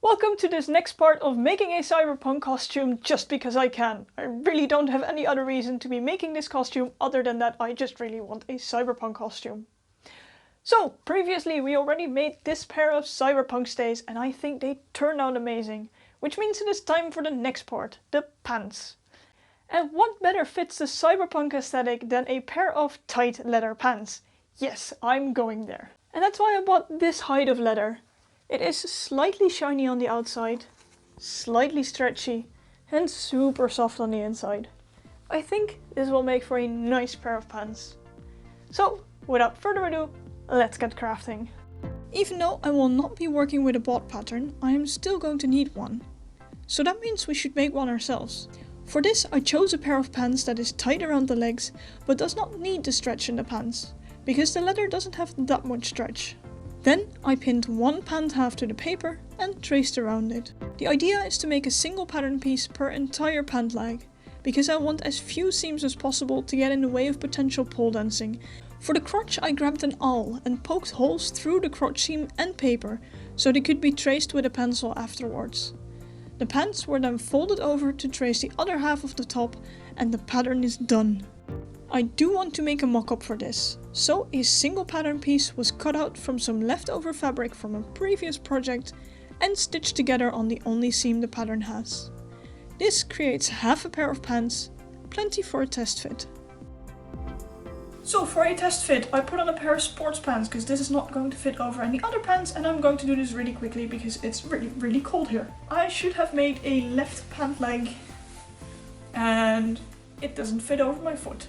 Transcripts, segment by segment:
Welcome to this next part of making a cyberpunk costume just because I can. I really don't have any other reason to be making this costume other than that I just really want a cyberpunk costume. So, previously we already made this pair of cyberpunk stays and I think they turned out amazing. Which means it is time for the next part, the pants. And what better fits the cyberpunk aesthetic than a pair of tight leather pants? Yes, I'm going there. And that's why I bought this hide of leather. It is slightly shiny on the outside, slightly stretchy, and super soft on the inside. I think this will make for a nice pair of pants. So, without further ado, let's get crafting. Even though I will not be working with a bought pattern, I am still going to need one. So that means we should make one ourselves. For this I chose a pair of pants that is tight around the legs, but does not need the stretch in the pants, because the leather doesn't have that much stretch. Then I pinned one pant half to the paper and traced around it. The idea is to make a single pattern piece per entire pant leg, because I want as few seams as possible to get in the way of potential pole dancing. For the crotch I grabbed an awl and poked holes through the crotch seam and paper, so they could be traced with a pencil afterwards. The pants were then folded over to trace the other half of the top and the pattern is done. I do want to make a mock-up for this, so a single pattern piece was cut out from some leftover fabric from a previous project and stitched together on the only seam the pattern has. This creates half a pair of pants, plenty for a test fit. So for a test fit I put on a pair of sports pants because this is not going to fit over any other pants and I'm going to do this really quickly because it's really cold here. I should have made a left pant leg and it doesn't fit over my foot.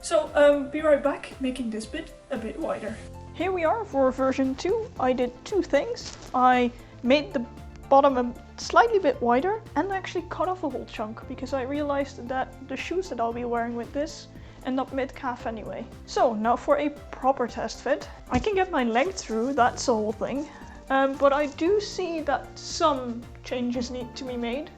So be right back, making this bit a bit wider. Here we are for version 2. I did two things. I made the bottom a slightly bit wider and actually cut off a whole chunk because I realized that the shoes that I'll be wearing with this end up mid-calf anyway. So now for a proper test fit. I can get my leg through, that's the whole thing. But I do see that some changes need to be made.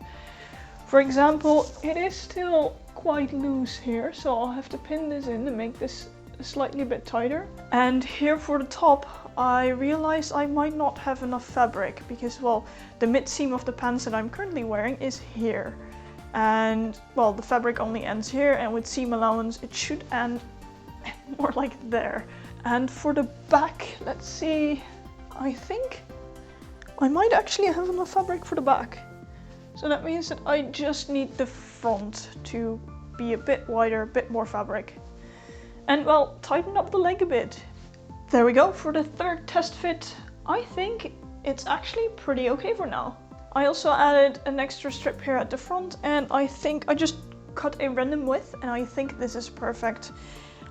For example, it is still quite loose here, so I'll have to pin this in to make this slightly bit tighter. And here for the top, I realized I might not have enough fabric because, well, the mid seam of the pants that I'm currently wearing is here. And, well, the fabric only ends here, and with seam allowance it should end more like there. And for the back, let's see, I think I might actually have enough fabric for the back. So that means that I just need the front to be a bit wider, a bit more fabric. And, well, tighten up the leg a bit. There we go for the third test fit. I think it's actually pretty okay for now. I also added an extra strip here at the front and I think I just cut a random width and I think this is perfect.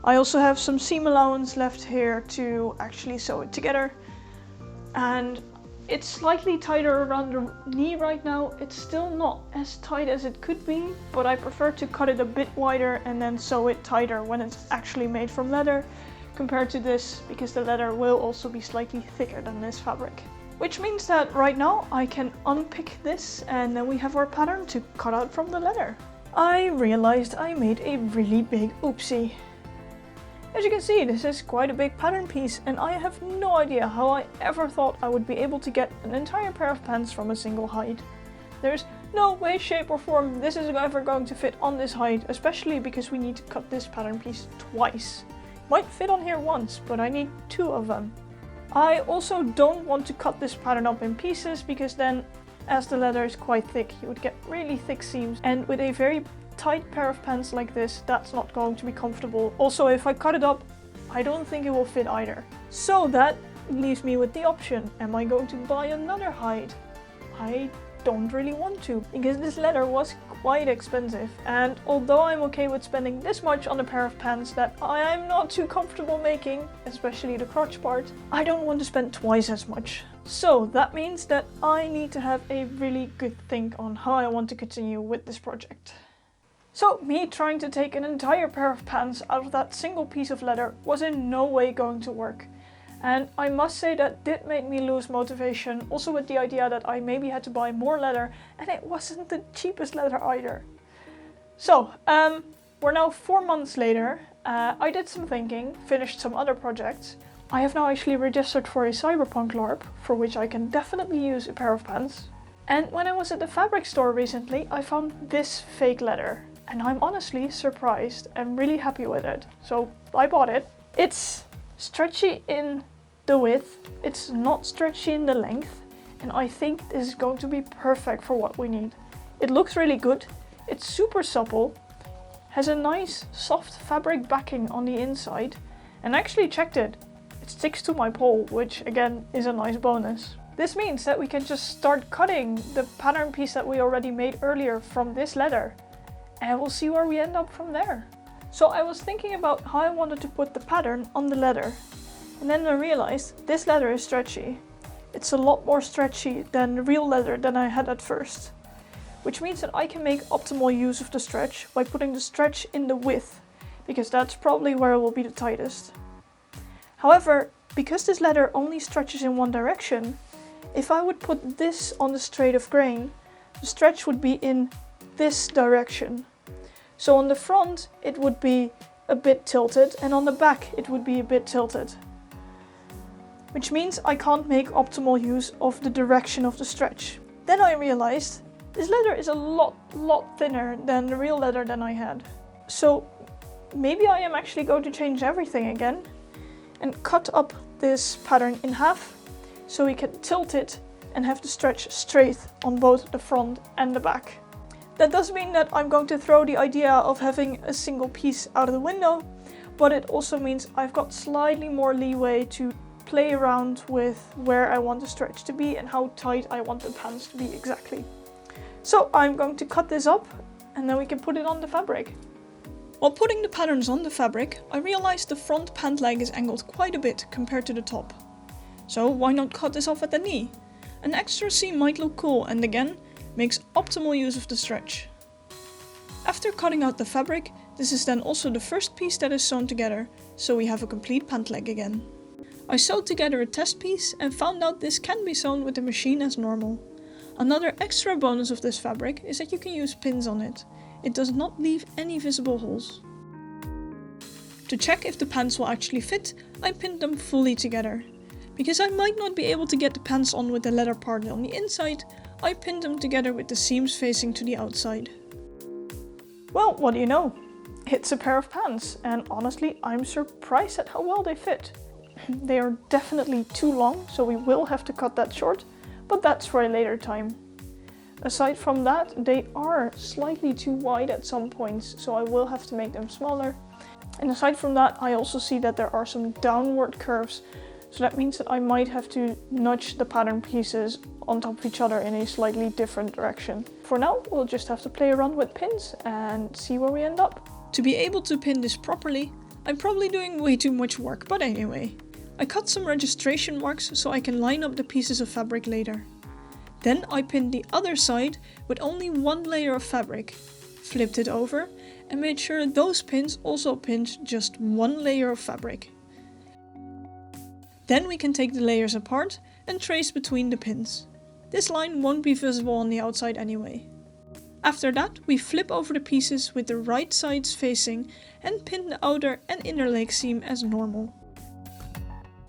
I also have some seam allowance left here to actually sew it together. And it's slightly tighter around the knee right now. It's still not as tight as it could be, but I prefer to cut it a bit wider and then sew it tighter when it's actually made from leather compared to this, because the leather will also be slightly thicker than this fabric. Which means that right now I can unpick this and then we have our pattern to cut out from the leather. I realized I made a really big oopsie. As you can see, this is quite a big pattern piece and I have no idea how I ever thought I would be able to get an entire pair of pants from a single hide. There's no way, shape or form this is ever going to fit on this hide, especially because we need to cut this pattern piece twice. Might fit on here once, but I need two of them. I also don't want to cut this pattern up in pieces because then, as the leather is quite thick, you would get really thick seams, and with a very tight pair of pants like this, that's not going to be comfortable. Also, if I cut it up, I don't think it will fit either. So that leaves me with the option, am I going to buy another hide? I don't really want to, because this leather was quite expensive, and although I'm okay with spending this much on a pair of pants that I'm not too comfortable making, especially the crotch part, I don't want to spend twice as much. So that means that I need to have a really good think on how I want to continue with this project. So me trying to take an entire pair of pants out of that single piece of leather was in no way going to work. And I must say that did make me lose motivation, also with the idea that I maybe had to buy more leather, and it wasn't the cheapest leather either. So, we're now 4 months later. I did some thinking, finished some other projects. I have now actually registered for a Cyberpunk LARP, for which I can definitely use a pair of pants. And when I was at the fabric store recently, I found this fake leather. And I'm honestly surprised and really happy with it. So I bought it. It's stretchy in the width, it's not stretchy in the length, and I think this is going to be perfect for what we need. It looks really good, it's super supple, has a nice soft fabric backing on the inside, and I actually checked it. It sticks to my pole, which again is a nice bonus. This means that we can just start cutting the pattern piece that we already made earlier from this leather, and we'll see where we end up from there. So I was thinking about how I wanted to put the pattern on the leather, and then I realized this leather is stretchy. It's a lot more stretchy than the real leather than I had at first, which means that I can make optimal use of the stretch by putting the stretch in the width, because that's probably where it will be the tightest. However, because this leather only stretches in one direction, if I would put this on the straight of grain, the stretch would be in this direction. So on the front it would be a bit tilted, and on the back it would be a bit tilted. Which means I can't make optimal use of the direction of the stretch. Then I realized this leather is a lot thinner than the real leather than I had. So maybe I am actually going to change everything again and cut up this pattern in half so we can tilt it and have the stretch straight on both the front and the back. That does mean that I'm going to throw the idea of having a single piece out of the window, but it also means I've got slightly more leeway to play around with where I want the stretch to be and how tight I want the pants to be exactly. So I'm going to cut this up and then we can put it on the fabric. While putting the patterns on the fabric, I realized the front pant leg is angled quite a bit compared to the top. So why not cut this off at the knee? An extra seam might look cool and again, makes optimal use of the stretch. After cutting out the fabric, this is then also the first piece that is sewn together, so we have a complete pant leg again. I sewed together a test piece and found out this can be sewn with the machine as normal. Another extra bonus of this fabric is that you can use pins on it. It does not leave any visible holes. To check if the pants will actually fit, I pinned them fully together. Because I might not be able to get the pants on with the leather part on the inside, I pinned them together with the seams facing to the outside. Well, what do you know? It's a pair of pants, and honestly, I'm surprised at how well they fit. They are definitely too long, so we will have to cut that short, but that's for a later time. Aside from that, they are slightly too wide at some points, so I will have to make them smaller. And aside from that, I also see that there are some downward curves, so that means that I might have to nudge the pattern pieces on top of each other in a slightly different direction. For now, we'll just have to play around with pins and see where we end up. To be able to pin this properly, I'm probably doing way too much work, but anyway. I cut some registration marks so I can line up the pieces of fabric later. Then I pinned the other side with only one layer of fabric, flipped it over, and made sure those pins also pinned just one layer of fabric. Then we can take the layers apart and trace between the pins. This line won't be visible on the outside anyway. After that, we flip over the pieces with the right sides facing and pin the outer and inner leg seam as normal.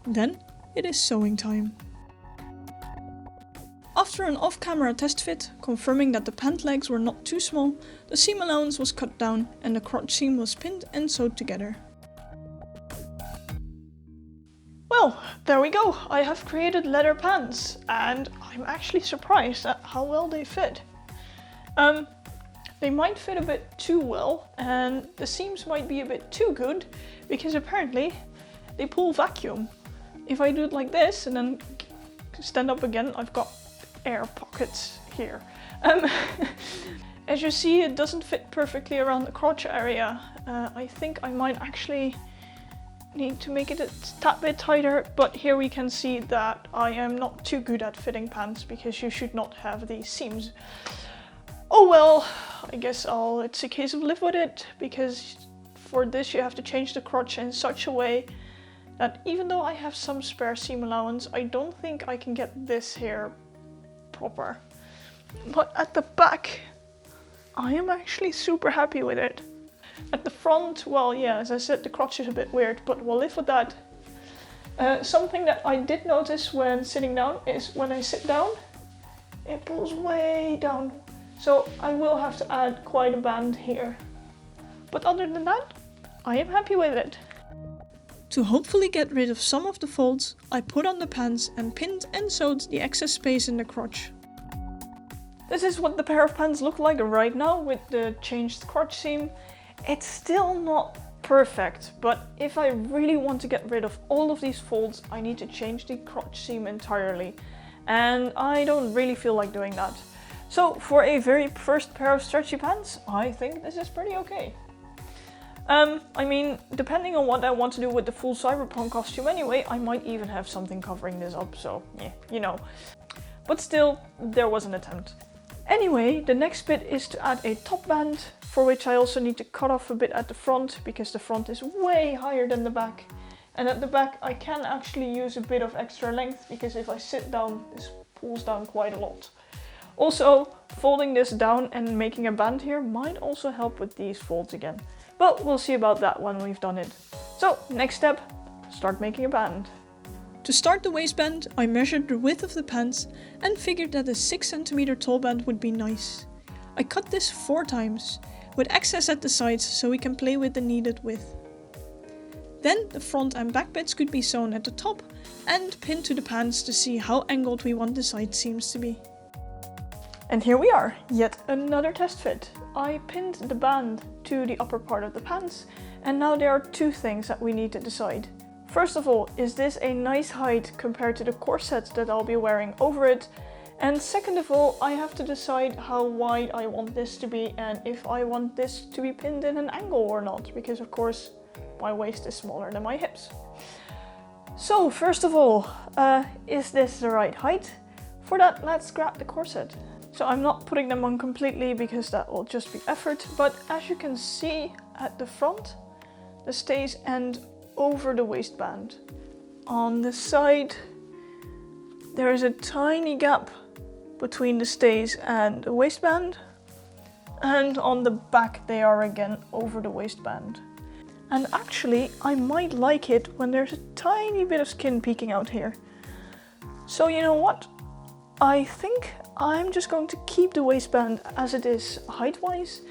Then it is sewing time. After an off-camera test fit, confirming that the pant legs were not too small, the seam allowance was cut down and the crotch seam was pinned and sewed together. Well, there we go. I have created leather pants and I'm actually surprised at how well they fit. They might fit a bit too well and the seams might be a bit too good because apparently they pull vacuum. If I do it like this and then stand up again, I've got air pockets here. As you see, it doesn't fit perfectly around the crotch area. I think I might actually need to make it a tad bit tighter, but here we can see that I am not too good at fitting pants because you should not have these seams. Oh well, I guess it's a case of live with it, because for this you have to change the crotch in such a way that even though I have some spare seam allowance, I don't think I can get this here proper. But at the back, I am actually super happy with it. At the front, well, yeah, as I said, the crotch is a bit weird, but we'll live with that. Something that I did notice when sitting down is when I sit down, it pulls way down. So I will have to add quite a band here. But other than that, I am happy with it. To hopefully get rid of some of the folds, I put on the pants and pinned and sewed the excess space in the crotch. This is what the pair of pants look like right now with the changed crotch seam. It's still not perfect, but if I really want to get rid of all of these folds, I need to change the crotch seam entirely. And I don't really feel like doing that. So for a very first pair of stretchy pants, I think this is pretty okay. I mean, depending on what I want to do with the full Cyberpunk costume anyway, I might even have something covering this up, so yeah, you know. But still, there was an attempt. Anyway, the next bit is to add a top band, for which I also need to cut off a bit at the front, because the front is way higher than the back. And at the back I can actually use a bit of extra length, because if I sit down, this pulls down quite a lot. Also, folding this down and making a band here might also help with these folds again. But we'll see about that when we've done it. So, next step, start making a band. To start the waistband, I measured the width of the pants and figured that a 6 cm tall band would be nice. I cut this 4 times, with excess at the sides so we can play with the needed width. Then the front and back bits could be sewn at the top and pinned to the pants to see how angled we want the side seams to be. And here we are, yet another test fit. I pinned the band to the upper part of the pants, and now there are 2 things that we need to decide. First of all, is this a nice height compared to the corset that I'll be wearing over it? And second of all, I have to decide how wide I want this to be and if I want this to be pinned in an angle or not, because of course my waist is smaller than my hips. So first of all, is this the right height? For that, let's grab the corset. So I'm not putting them on completely because that will just be effort, but as you can see at the front, the stays end over the waistband. On the side, there is a tiny gap between the stays and the waistband, and on the back they are again over the waistband. And actually, I might like it when there's a tiny bit of skin peeking out here. So you know what? I think I'm just going to keep the waistband as it is height-wise,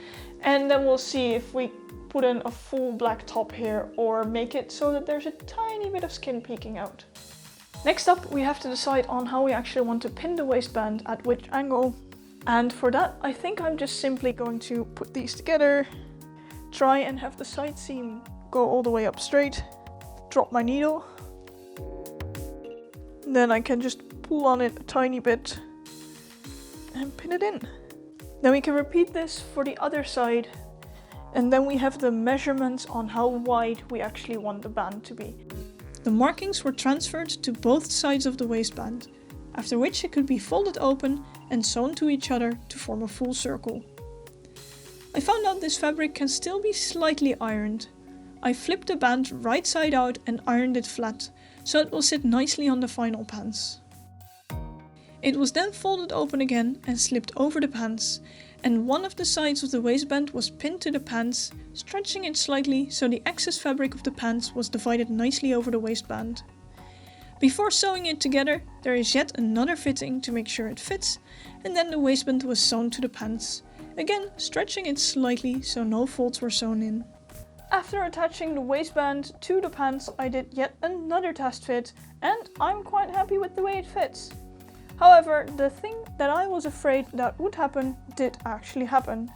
and then we'll see if we put in a full black top here or make it so that there's a tiny bit of skin peeking out. Next up, we have to decide on how we actually want to pin the waistband at which angle. And for that, I think I'm just simply going to put these together, try and have the side seam go all the way up straight, drop my needle, then I can just pull on it a tiny bit and pin it in. Then we can repeat this for the other side, and then we have the measurements on how wide we actually want the band to be. The markings were transferred to both sides of the waistband, after which it could be folded open and sewn to each other to form a full circle. I found out this fabric can still be slightly ironed. I flipped the band right side out and ironed it flat, so it will sit nicely on the final pants. It was then folded open again and slipped over the pants, and one of the sides of the waistband was pinned to the pants, stretching it slightly so the excess fabric of the pants was divided nicely over the waistband. Before sewing it together, there is yet another fitting to make sure it fits, and then the waistband was sewn to the pants, again stretching it slightly so no folds were sewn in. After attaching the waistband to the pants, I did yet another test fit, and I'm quite happy with the way it fits. However, the thing that I was afraid that would happen did actually happen.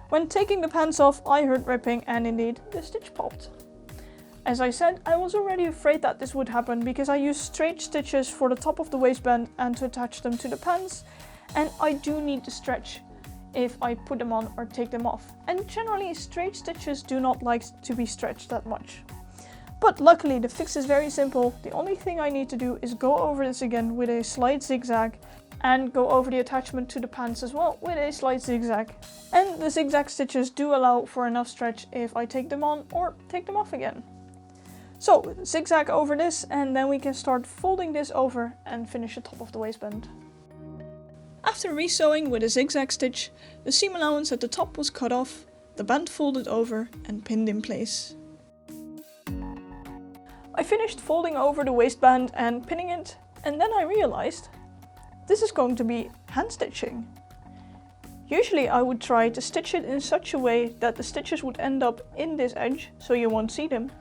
When taking the pants off, I heard ripping and indeed the stitch popped. As I said, I was already afraid that this would happen because I used straight stitches for the top of the waistband and to attach them to the pants, and I do need to stretch if I put them on or take them off. And generally, straight stitches do not like to be stretched that much. But luckily the fix is very simple. The only thing I need to do is go over this again with a slight zigzag and go over the attachment to the pants as well with a slight zigzag. And the zigzag stitches do allow for enough stretch if I take them on or take them off again. So zigzag over this, and then we can start folding this over and finish the top of the waistband. After resewing with a zigzag stitch, the seam allowance at the top was cut off, the band folded over and pinned in place. I finished folding over the waistband and pinning it, and then I realized this is going to be hand stitching. Usually I would try to stitch it in such a way that the stitches would end up in this edge so you won't see them.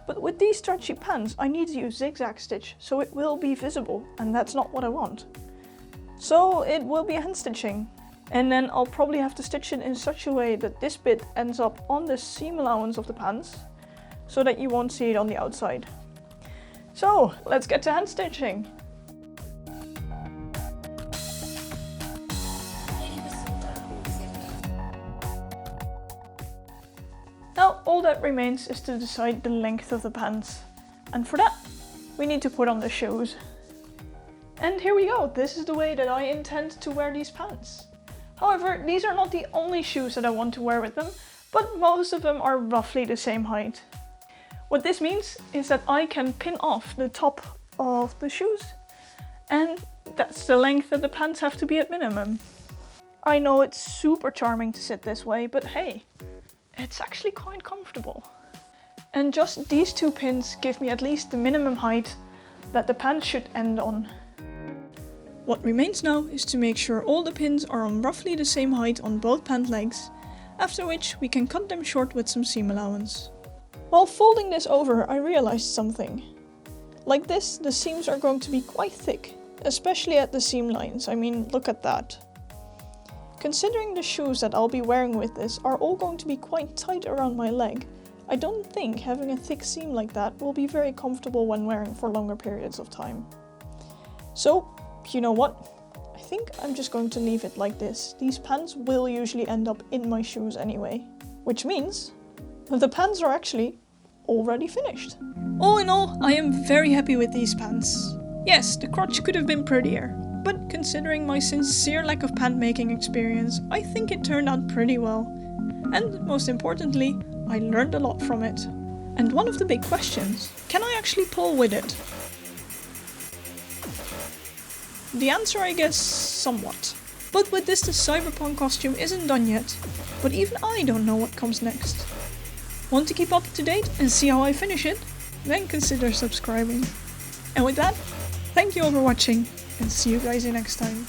But with these stretchy pants I need to use zigzag stitch so it will be visible, and that's not what I want. So it will be hand stitching. And then I'll probably have to stitch it in such a way that this bit ends up on the seam allowance of the pants so that you won't see it on the outside. So let's get to hand stitching. Now all that remains is to decide the length of the pants, and for that we need to put on the shoes. And here we go, this is the way that I intend to wear these pants. However, these are not the only shoes that I want to wear with them, but most of them are roughly the same height. What this means is that I can pin off the top of the shoes, and that's the length that the pants have to be at minimum. I know it's super charming to sit this way, but hey, it's actually quite comfortable. And just these two pins give me at least the minimum height that the pants should end on. What remains now is to make sure all the pins are on roughly the same height on both pant legs, after which we can cut them short with some seam allowance. While folding this over, I realized something. Like this, the seams are going to be quite thick, especially at the seam lines. I mean, look at that. Considering the shoes that I'll be wearing with this are all going to be quite tight around my leg, I don't think having a thick seam like that will be very comfortable when wearing for longer periods of time. So, you know what? I think I'm just going to leave it like this. These pants will usually end up in my shoes anyway, which means the pants are actually already finished. All in all, I am very happy with these pants. Yes, the crotch could have been prettier, but considering my sincere lack of pant making experience, I think it turned out pretty well. And most importantly, I learned a lot from it. And one of the big questions, can I actually pull with it? The answer, I guess, somewhat. But with this, the Cyberpunk costume isn't done yet, but even I don't know what comes next. Want to keep up to date and see how I finish it? Then consider subscribing. And with that, thank you all for watching, and see you guys next time.